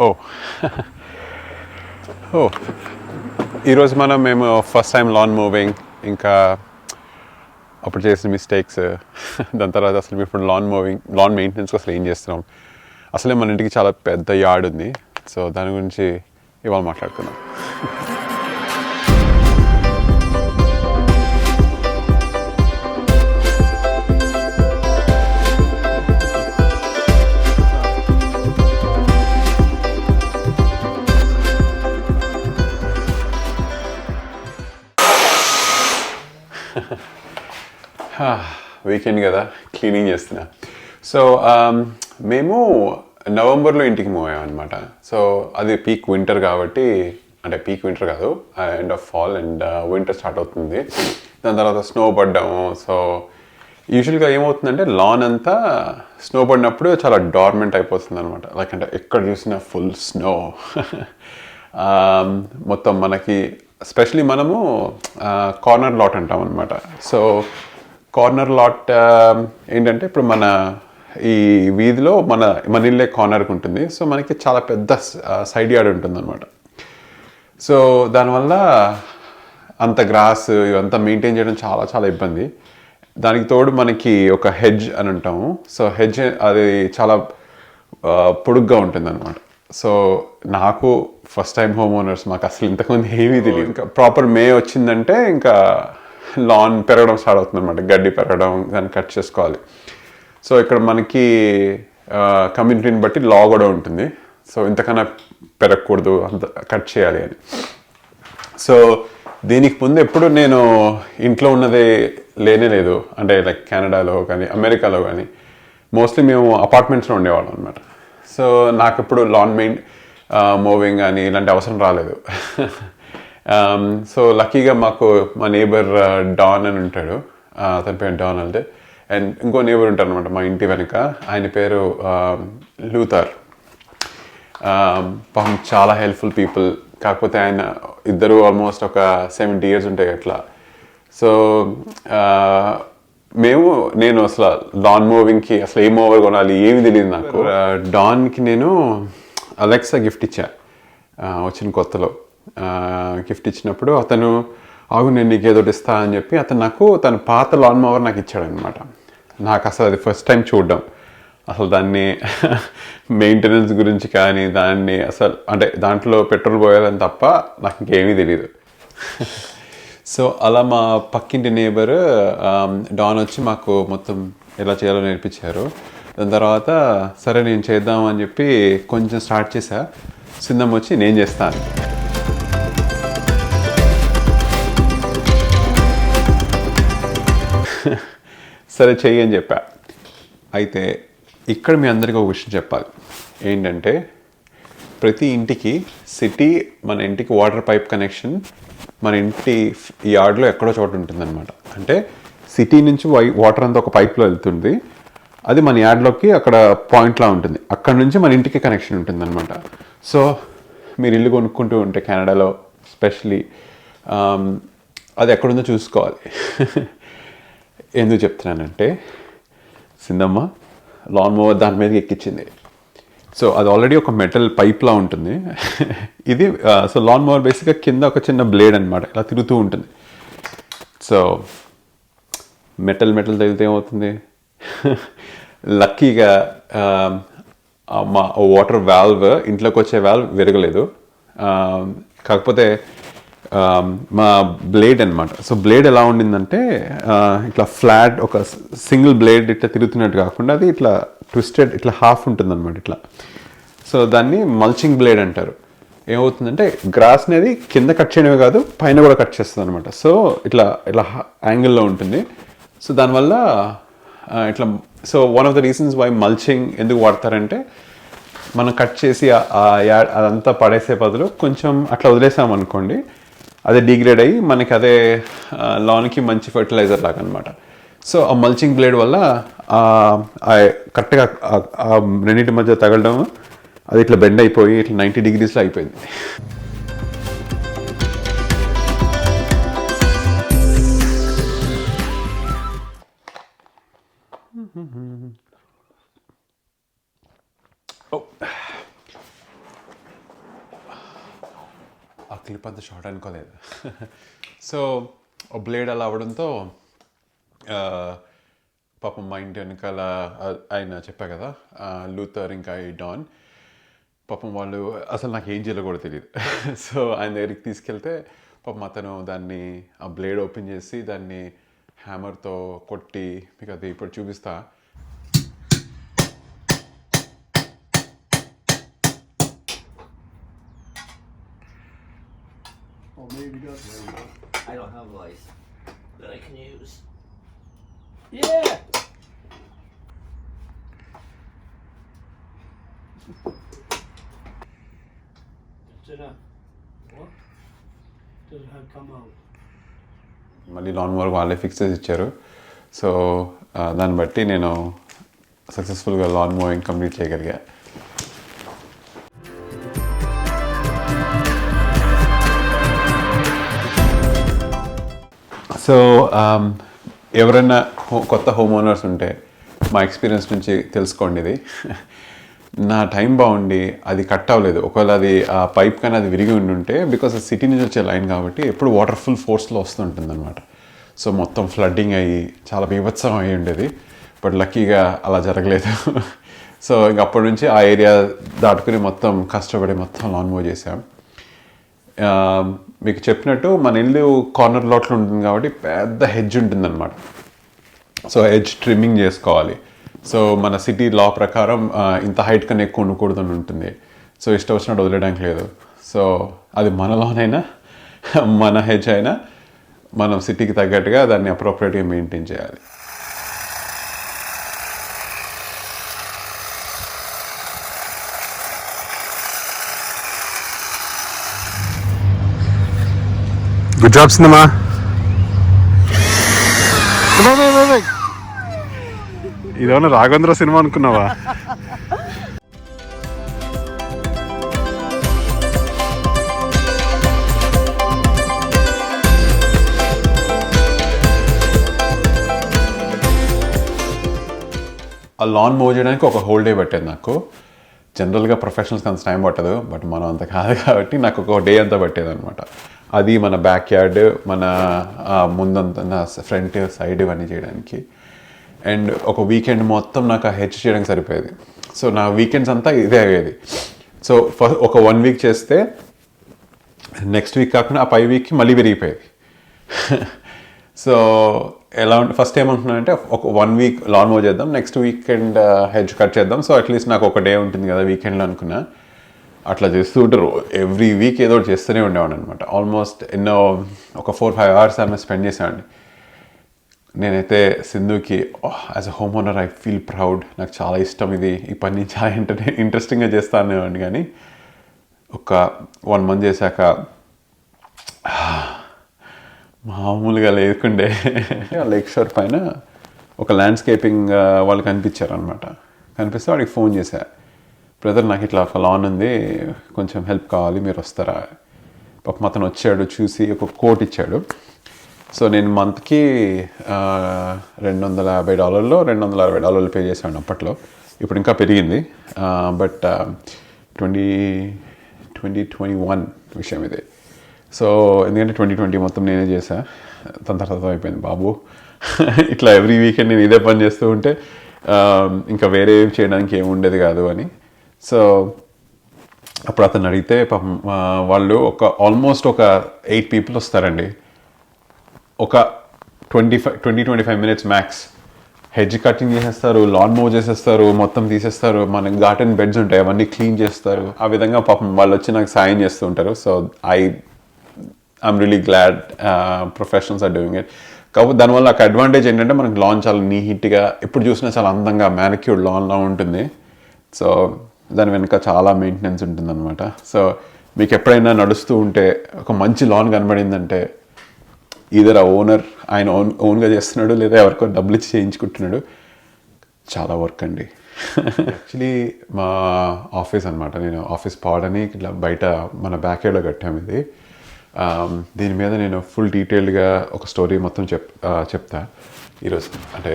ఓ ఓ ఈరోజు మేము first time lawn moving, ఇంకా అప్పుడు చేసిన మిస్టేక్స్, దాని తర్వాత అసలు ఇప్పుడు లాన్ మెయింటెనెన్స్కి అసలు ఏం చేస్తున్నాం. అసలే మన ఇంటికి చాలా పెద్ద యార్డ్ ఉంది. సో దాని గురించి ఇవాళ మాట్లాడుకుందాం. వీకెండ్ కదా, క్లీనింగ్ చేస్తున్నా. సో మేము నవంబర్లో ఇంటికి మూవ్ అయ్యాం అనమాట. సో అది పీక్ వింటర్ కాబట్టి, అంటే పీక్ వింటర్ కాదు, end of fall and winter start అవుతుంది. దాని తర్వాత స్నో పడ్డాము. సో యూజువల్గా ఏమవుతుందంటే లాన్ అంతా స్నో పడినప్పుడు చాలా డార్మెంట్ అయిపోతుంది అనమాట. లైక్ అంటే ఎక్కడ చూసినా ఫుల్ స్నో. మొత్తం మనకి స్పెషలీ మనము కార్నర్ లాట్ అంటాం అనమాట. సో కార్నర్ లాట్ ఏంటంటే ఇప్పుడు మన ఈ వీధిలో మన ఇల్లే కార్నర్కి ఉంటుంది. సో మనకి చాలా పెద్ద సైడ్ యార్డ్ ఉంటుంది అనమాట. సో దానివల్ల అంత గ్రాస్ ఇవంతా మెయింటైన్ చేయడం చాలా చాలా ఇబ్బంది. దానికి తోడు మనకి ఒక హెడ్జ్ అని అంటాము. సో హెడ్జ్ అది చాలా పొడుగ్గా ఉంటుంది అనమాట. సో నాకు ఫస్ట్ టైం హోమ్ ఓనర్స్, మాకు అసలు ఇంతకుముందు ఏమీ తెలియదు. ఇంకా ప్రాపర్ మే వచ్చిందంటే ఇంకా లాన్ పెరగడం స్టార్ట్ అవుతుంది అనమాట. గడ్డి పెరగడం, దాన్ని కట్ చేసుకోవాలి. సో ఇక్కడ మనకి కమ్యూనిటీని బట్టి లా కూడా ఉంటుంది. సో ఇంతకన్నా పెరగకూడదు, అంత కట్ చేయాలి అని. సో దీనికి ముందు ఎప్పుడు నేను ఇంట్లో ఉన్నది లేనే లేదు. అంటే లైక్ కెనడాలో కానీ అమెరికాలో కానీ మోస్ట్లీ మేము అపార్ట్మెంట్స్లో ఉండేవాళ్ళం అనమాట. సో నాకు ఎప్పుడు లాన్ మూవింగ్ అని ఇలాంటి అవసరం రాలేదు. సో లక్కీగా మాకు మా నేబర్ డాన్ అని ఉంటాడు. అతని పేరు డొనాల్డ్. అండ్ ఇంకో నేబర్ ఉంటారు అనమాట మా ఇంటి వెనుక, ఆయన పేరు లూథర్. పాపం చాలా హెల్ప్ఫుల్ పీపుల్. కాకపోతే ఆయన ఇద్దరు ఆల్మోస్ట్ ఒక 70 years ఉంటాయి అట్లా. సో నేను అసలు లాన్ మూవింగ్కి అసలు ఏ మూవర్ కొనాలి ఏమి తెలియదు నాకు. డాన్కి నేను అలెక్సా గిఫ్ట్ ఇచ్చా వచ్చిన కొత్తలో. గిఫ్ట్ ఇచ్చినప్పుడు అతను నేను నీకు ఏదో ఇస్తా అని చెప్పి అతను నాకు తన పాత లాన్ మోవర్ నాకు ఇచ్చాడనమాట. నాకు అసలు అది ఫస్ట్ టైం చూడడం. అసలు దాన్ని మెయింటెనెన్స్ గురించి కానీ దాన్ని అసలు అంటే దాంట్లో పెట్రోల్ పోయాలని తప్ప నాకు ఇంకేమీ తెలియదు. సో అలా మా పక్కింటి నేబర్ డాన్ వచ్చి మాకు మొత్తం ఎలా చేయాలో నేర్పించారు. దాని తర్వాత సరే నేను చేద్దాం అని చెప్పి కొంచెం స్టార్ట్ చేశా. సింధం వచ్చి నేను చేస్తాను. సరే చెయ్యి అని చెప్పా. అయితే ఇక్కడ మీ అందరికీ ఒక విషయం చెప్పాలి. ఏంటంటే ప్రతి ఇంటికి మన ఇంటికి వాటర్ పైప్ కనెక్షన్ మన ఇంటి యార్డ్లో ఎక్కడో చోట ఉంటుందన్నమాట. అంటే సిటీ నుంచి వాటర్ అంతా ఒక పైప్లో వెళ్తుంది. అది మన యార్డ్లోకి అక్కడ పాయింట్లా ఉంటుంది. అక్కడ నుంచి మన ఇంటికి కనెక్షన్ ఉంటుందన్నమాట. సో మీరు ఇల్లు కొనుక్కుంటూ ఉంటే కెనడాలో స్పెషలీ అది ఎక్కడుందో చూసుకోవాలి. ఎందుకు చెప్తున్నానంటే సింధమ్మ లాన్ మూవర్ దాని మీదకి ఎక్కించింది. సో అది ఆల్రెడీ ఒక మెటల్ పైప్లా ఉంటుంది. ఇది సో లాన్ మూవర్ బేసిక్గా కింద ఒక చిన్న బ్లేడ్ అనమాట, ఇలా తిరుగుతూ ఉంటుంది. సో మెటల్ తగిలితే ఏమవుతుంది? లక్కీగా మా వాటర్ వాల్వ్, ఇంట్లోకి వచ్చే వాల్వ్ విరగలేదు. కాకపోతే మా బ్లేడ్ అనమాట. సో బ్లేడ్ ఎలా ఉండిందంటే ఇట్లా ఫ్లాట్ ఒక సింగిల్ బ్లేడ్ ఇట్లా తిరుగుతున్నట్టు కాకుండా అది ఇట్లా ట్విస్టెడ్ ఇట్లా హాఫ్ ఉంటుందన్నమాట ఇట్లా. సో దాన్ని మల్చింగ్ బ్లేడ్ అంటారు. ఏమవుతుందంటే గ్రాస్ అనేది కింద కట్ చేయడమే కాదు పైన కూడా కట్ చేస్తుంది అనమాట. సో ఇట్లా యాంగిల్లో ఉంటుంది. సో దానివల్ల ఇట్లా so one of the reasons why mulching ఎందుకు వాడతారంటే మనం కట్ చేసి అదంతా పడేసే బదులు కొంచెం అట్లా వదిలేసామనుకోండి, అదే డిగ్రేడ్ అయ్యి మనకి అదే లాన్కి మంచి ఫర్టిలైజర్ లాగా అనమాట. సో ఆ మల్చింగ్ బ్లేడ్ వల్ల కరెక్ట్గా రెండింటి మధ్య తగలడం, అది ఇట్లా బెండ్ అయిపోయి ఇట్లా 90 degreesలో అయిపోయింది. క్లిప్ అంత షార్ట్ అనుకోలేదు. సో బ్లేడ్ అలా అవ్వడంతో పాపం మా ఇంటి వెనకాల ఆయన చెప్పా కదా లూథర్ ఇంకా ఈ డాన్, పాపం వాళ్ళు అసలు నాకు ఏం చేయాలో కూడా తెలియదు. సో ఆయన దగ్గరికి తీసుకెళ్తే పాపం అతను దాన్ని ఆ బ్లేడ్ ఓపెన్ చేసి దాన్ని హ్యామర్తో కొట్టి, మీకు అది ఇప్పుడు చూపిస్తా. I don't have a voice that I can use. Yeah! That's enough. What? Doesn't have come out. మళ్ళీ లాన్ మోవర్ వాళ్ళే ఫిక్స్ చేసి ఇచ్చారు. సో దాన్ని బట్టి నేను సక్సెస్ఫుల్గా లాన్ మోవింగ్ కంప్లీట్ చేయగలిగా. సో ఎవరైనా కొత్త హోమ్ ఓనర్స్ ఉంటే మా ఎక్స్పీరియన్స్ నుంచి తెలుసుకోండి. ఇది నా టైం బాగుండి అది కట్ అవ్వలేదు. ఒకవేళ అది ఆ పైప్ కానీ అది విరిగి ఉండుంటే, బికాస్ సిటీ నుంచి వచ్చే లైన్ కాబట్టి ఎప్పుడు వాటర్ ఫుల్ ఫోర్స్లో వస్తుంటుంది అనమాట. సో మొత్తం ఫ్లడ్డింగ్ అయ్యి చాలా బీభత్సం అయ్యి ఉండేది. బట్ లక్కీగా అలా జరగలేదు. సో ఇంక అప్పటి నుంచి ఆ ఏరియా దాటుకుని మొత్తం కష్టపడి మొత్తం లాన్ మూవ్ చేసాం. మీకు చెప్పినట్టు మన ఇల్లు కార్నర్ లాట్లో ఉంటుంది కాబట్టి పెద్ద హెడ్జ్ ఉంటుందన్నమాట. సో హెడ్జ్ ట్రిమ్మింగ్ చేసుకోవాలి. సో మన సిటీ లా ప్రకారం ఇంత హైట్ కన్నా ఎక్కువ ఉండకూడదు అని ఉంటుంది. సో ఇష్టం వచ్చినట్టు వదిలేయడానికి లేదు. సో అది మన లానైనా మన హెడ్జ్ అయినా మనం సిటీకి తగ్గట్టుగా దాన్ని అప్రోప్రియేట్గా మెయింటైన్ చేయాలి. Good job cinema. ఇదేమన్నా రాఘవేంద్ర సినిమా అనుకున్నావా? ఆ లాన్ మూవ్ చేయడానికి ఒక హోల్ డే పట్టేది నాకు. జనరల్గా ప్రొఫెషనల్స్కి అంత టైం పట్టదు, బట్ మనం అంత కాదు కాబట్టి నాకు ఒక డే అంతా పట్టేది అనమాట. అది మన బ్యాక్ యార్డ్, మన ముందంతా ఫ్రంట్ సైడ్ ఇవన్నీ చేయడానికి. అండ్ ఒక వీకెండ్ మొత్తం నాకు ఆ హెచ్ చేయడానికి సరిపోయేది. సో నా వీకెండ్స్ అంతా ఇదే అయ్యేది. సో ఒక 1 వీక్ చేస్తే నెక్స్ట్ వీక్ కాకుండా ఆ 5 వీక్కి మళ్ళీ పెరిగిపోయేది. సో ఎలా ఫస్ట్ ఏమంటున్నానంటే ఒక 1 వీక్ లాన్ మూవ్ చేద్దాం, నెక్స్ట్ వీకెండ్ హెడ్జ్ కట్ చేద్దాం. సో అట్లీస్ట్ నాకు ఒక డే ఉంటుంది కదా వీకెండ్లో అనుకున్నా. అట్లా చేస్తూ ఉంటారు. ఎవ్రీ వీక్ ఏదో ఒకటి చేస్తూనే ఉండేవాడు అనమాట. ఆల్మోస్ట్ ఎన్నో ఒక 4-5 అవర్స్ ఆమె స్పెండ్ చేసేవాడిని. నేనైతే సింధుకి as a home owner I feel proud, నాకు చాలా ఇష్టం ఇది, ఈ పని చాలా ఇంట్రెస్టింగ్గా చేస్తాను అని. కానీ ఒక 1 మంత్ చేశాక మామూలుగా లేకుండే. లేక్ షోర్ పైన ఒక ల్యాండ్స్కేపింగ్ వాళ్ళు కనిపించారనమాట. కనిపిస్తే వాడికి ఫోన్ చేశా, బ్రదర్ నాకు ఇట్లా ఒక లాన్ ఉంది, కొంచెం హెల్ప్ కావాలి, మీరు వస్తారా? పాపం అతను వచ్చాడు, చూసి ఒక కోట్ ఇచ్చాడు. సో నేను మంత్కి $250 $260 పే చేశాను అప్పట్లో. ఇప్పుడు ఇంకా పెరిగింది. బట్ 2021 విషయం ఇది. సో ఎందుకంటే 2020 మొత్తం నేనే చేశా. తన తర్వాత అయిపోయింది బాబు. ఇట్లా ఎవ్రీ వీకెండ్ నేను ఇదే పని చేస్తూ ఉంటే ఇంకా వేరే ఏం చేయడానికి ఏమి ఉండేది కాదు అని. సో అప్పుడు అతను అడిగితే పాపం వాళ్ళు ఆల్మోస్ట్ ఒక 8 పీపుల్ వస్తారండి. ఒక 20-25 మినిట్స్ మ్యాక్స్ హెడ్జ్ కటింగ్ చేసేస్తారు, లాన్ మూవ్ చేసేస్తారు, మొత్తం తీసేస్తారు, మన గార్డెన్ బెడ్స్ ఉంటాయి అవన్నీ క్లీన్ చేస్తారు. ఆ విధంగా పాపం వాళ్ళు వచ్చి నాకు సాయం చేస్తూ ఉంటారు. So I'm really glad professionals are doing it. కాకపోతే దానివల్ల ఒక అడ్వాంటేజ్ ఏంటంటే మనకు లాన్ చాలా నీట్గా ఎప్పుడు చూసినా చాలా అందంగా మ్యానిక్యూర్డ్ లాన్లా ఉంటుంది. సో దాని వెనుక చాలా మెయింటెనెన్స్ ఉంటుందన్నమాట. సో మీకు ఎప్పుడైనా నడుస్తూ ఉంటే ఒక మంచి లాన్ కనబడిందంటే ఈధర్ ఆ ఓనర్ ఆయన ఓన్గా చేస్తున్నాడు, లేదా ఎవరికో డబ్బులు ఇచ్చి చేయించుకుంటున్నాడు. చాలా వర్క్ అండి. యాక్చువల్లీ మా ఆఫీస్ అనమాట, నేను ఆఫీస్ పాడని ఇట్లా బయట మన బ్యాక్ యార్డ్లో కట్టాము ఇది. దీని మీద నేను ఫుల్ డీటెయిల్డ్గా ఒక స్టోరీ మొత్తం చెప్తా ఈరోజు. అంటే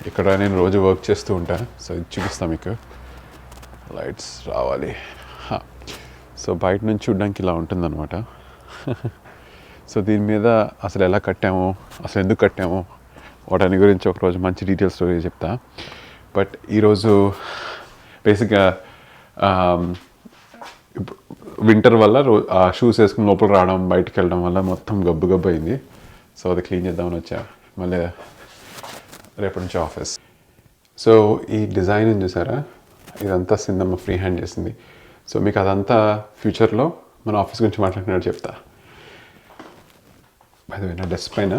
ఇక్కడ నేను రోజు వర్క్ చేస్తూ ఉంటాను. సో ఇది చూపిస్తాను మీకు. లైట్స్ రావాలి. సో బయట నుంచి చూడడానికి ఇలా ఉంటుందన్నమాట. సో దీని మీద అసలు ఎలా కట్టాము, అసలు ఎందుకు కట్టాము, వాటి గురించి ఒకరోజు మంచి డీటెయిల్ స్టోరీ చెప్తా. బట్ ఈరోజు బేసిక్గా వింటర్ వల్ల ఆ షూస్ వేసుకుని లోపల రావడం, బయటకు వెళ్ళడం వల్ల మొత్తం గబ్బు గబ్బు అయింది. సో అది క్లీన్ చేద్దామని వచ్చా. మళ్ళీ రేపటి నుంచి ఆఫీస్. సో ఈ డిజైన్ చూసారా, ఇదంతా సిందమ్మ ఫ్రీ హ్యాండ్ చేసింది. సో మీకు అదంతా ఫ్యూచర్లో మన ఆఫీస్ గురించి మాట్లాడుకున్నట్టు చెప్తా. అది నా డెస్క్ పైన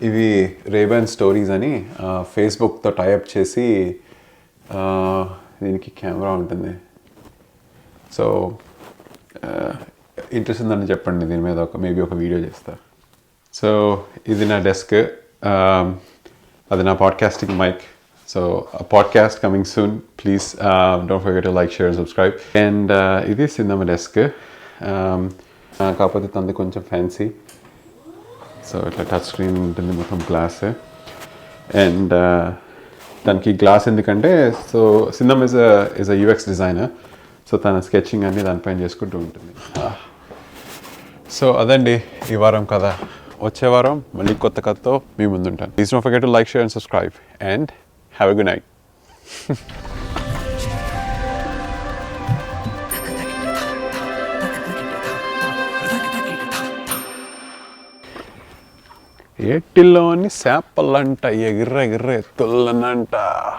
ఇవి రేబాన్ స్టోరీస్ అని ఫేస్బుక్తో టైఅప్ చేసి దీనికి కెమెరా ఉంటుంది. సో ఇంట్రెస్ట్ ఉందని చెప్పండి, దీని మీద మేబీ ఒక వీడియో చేస్తా. సో ఇది నా డెస్క్, అది నా podcasting mic. So podcast coming soon, please don't forget to like, share and subscribe. And ఇది సిందమ్మ డెస్క్, కాకపోతే తనది కొంచెం ఫ్యాన్సీ. సో ఇట్లా టచ్ స్క్రీన్ ఉంటుంది, మొత్తం గ్లాస్. అండ్ దానికి గ్లాస్ ఎందుకంటే, so Sindam is a UX designer. So తన స్కెచింగ్ అన్ని దానిపైన చేసుకుంటూ ఉంటుంది. సో అదండి ఈ వారం కథ. వచ్చే వారం మళ్ళీ కొత్త కథతో మీ ముందుంటాను. Please don't forget to like, share and subscribe. And have a good night. ఏటిలోని చేపలంట ఎగిర్రె ఎగిర్రె ఎత్తులనంట.